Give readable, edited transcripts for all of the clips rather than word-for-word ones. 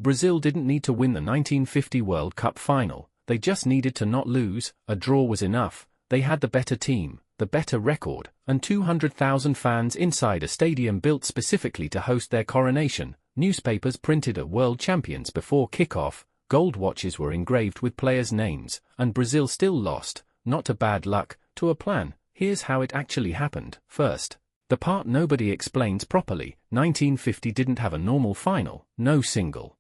Brazil didn't need to win the 1950 World Cup final, they just needed to not lose. A draw was enough. They had the better team, the better record, and 200,000 fans inside a stadium built specifically to host their coronation. Newspapers printed at world champions before kickoff, gold watches were engraved with players' names, and Brazil still lost, not to bad luck, to a plan. Here's how it actually happened. First, the part nobody explains properly, 1950 didn't have a normal final, no single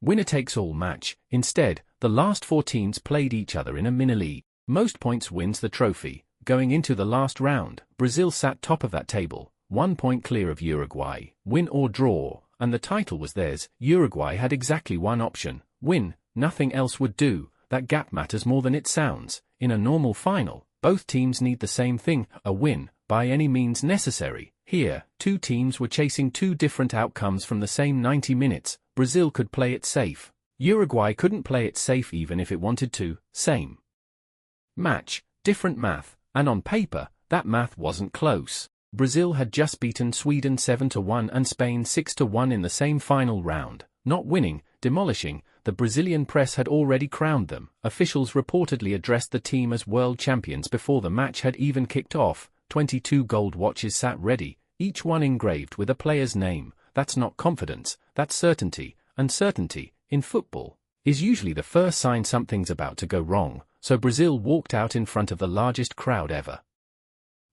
winner-takes-all match. Instead, the last 4 teams played each other in a mini-league. Most points wins the trophy. Going into the last round, Brazil sat top of that table, 1 point clear of Uruguay, win or draw, and the title was theirs. Uruguay had exactly one option, win, nothing else would do. That gap matters more than it sounds. In a normal final, both teams need the same thing, a win, by any means necessary. Here, 2 teams were chasing 2 different outcomes from the same 90 minutes. Brazil could play it safe. Uruguay couldn't play it safe even if it wanted to. Same match, different math, and on paper, that math wasn't close. Brazil had just beaten Sweden 7-1 and Spain 6-1 in the same final round, not winning, demolishing. The Brazilian press had already crowned them. Officials reportedly addressed the team as world champions before the match had even kicked off. 22 gold watches sat ready, each one engraved with a player's name. That's not confidence, that's certainty, and certainty, in football, is usually the first sign something's about to go wrong. So Brazil walked out in front of the largest crowd ever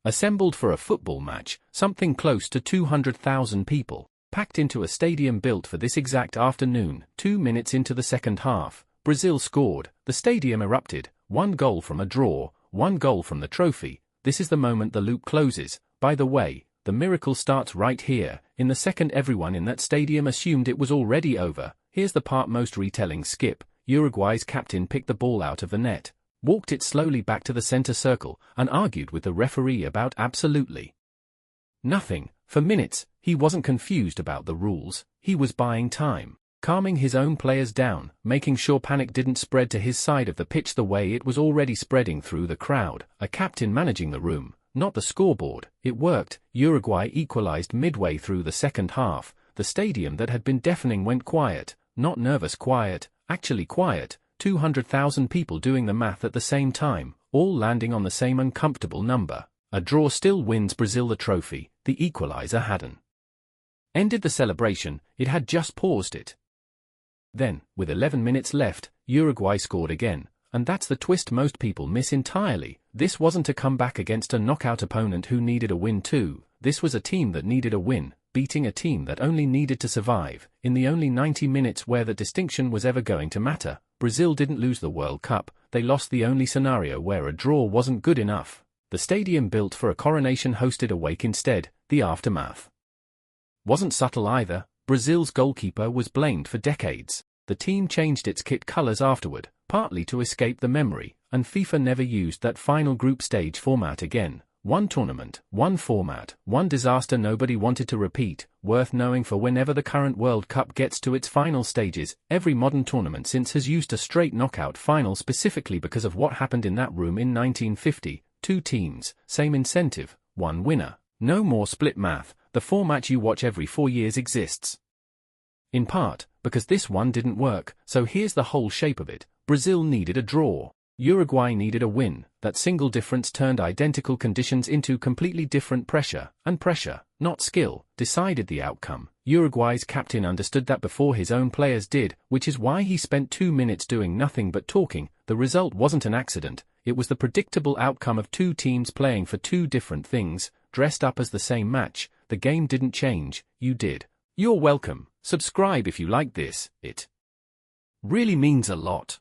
assembled for a football match, something close to 200,000 people, packed into a stadium built for this exact afternoon. 2 minutes into the second half, Brazil scored. The stadium erupted. 1 goal from a draw, 1 goal from the trophy. This is the moment the loop closes. By the way, the miracle starts right here. In the second everyone in that stadium assumed it was already over. Here's the part most retellings skip. Uruguay's captain picked the ball out of the net, walked it slowly back to the center circle, and argued with the referee about absolutely nothing. For minutes, he wasn't confused about the rules, he was buying time, calming his own players down, making sure panic didn't spread to his side of the pitch the way it was already spreading through the crowd. A captain managing the room, not the scoreboard. It worked. Uruguay equalized midway through the second half. The stadium that had been deafening went quiet, not nervous quiet, actually quiet. 200,000 people doing the math at the same time, all landing on the same uncomfortable number. A draw still wins Brazil the trophy. The equalizer hadn't ended the celebration, it had just paused it. Then, with 11 minutes left, Uruguay scored again, and that's the twist most people miss entirely. This wasn't a comeback against a knockout opponent who needed a win too. This was a team that needed a win, beating a team that only needed to survive. In the only 90 minutes where the distinction was ever going to matter, Brazil didn't lose the World Cup, they lost the only scenario where a draw wasn't good enough. The stadium built for a coronation hosted a wake instead. The aftermath wasn't subtle either. Brazil's goalkeeper was blamed for decades. The team changed its kit colors afterward, partly to escape the memory, and FIFA never used that final group stage format again. One tournament, one format, one disaster nobody wanted to repeat, worth knowing for whenever the current World Cup gets to its final stages. Every modern tournament since has used a straight knockout final specifically because of what happened in that room in 1950. 2 teams, same incentive, 1 winner. No more split math. The format you watch every 4 years exists in part because this one didn't work. So here's the whole shape of it. Brazil needed a draw. Uruguay needed a win. That single difference turned identical conditions into completely different pressure, and pressure, not skill, decided the outcome. Uruguay's captain understood that before his own players did, which is why he spent 2 minutes doing nothing but talking. The result wasn't an accident, it was the predictable outcome of 2 teams playing for 2 different things, dressed up as the same match. The game didn't change, you did. You're welcome. Subscribe if you like this, it really means a lot.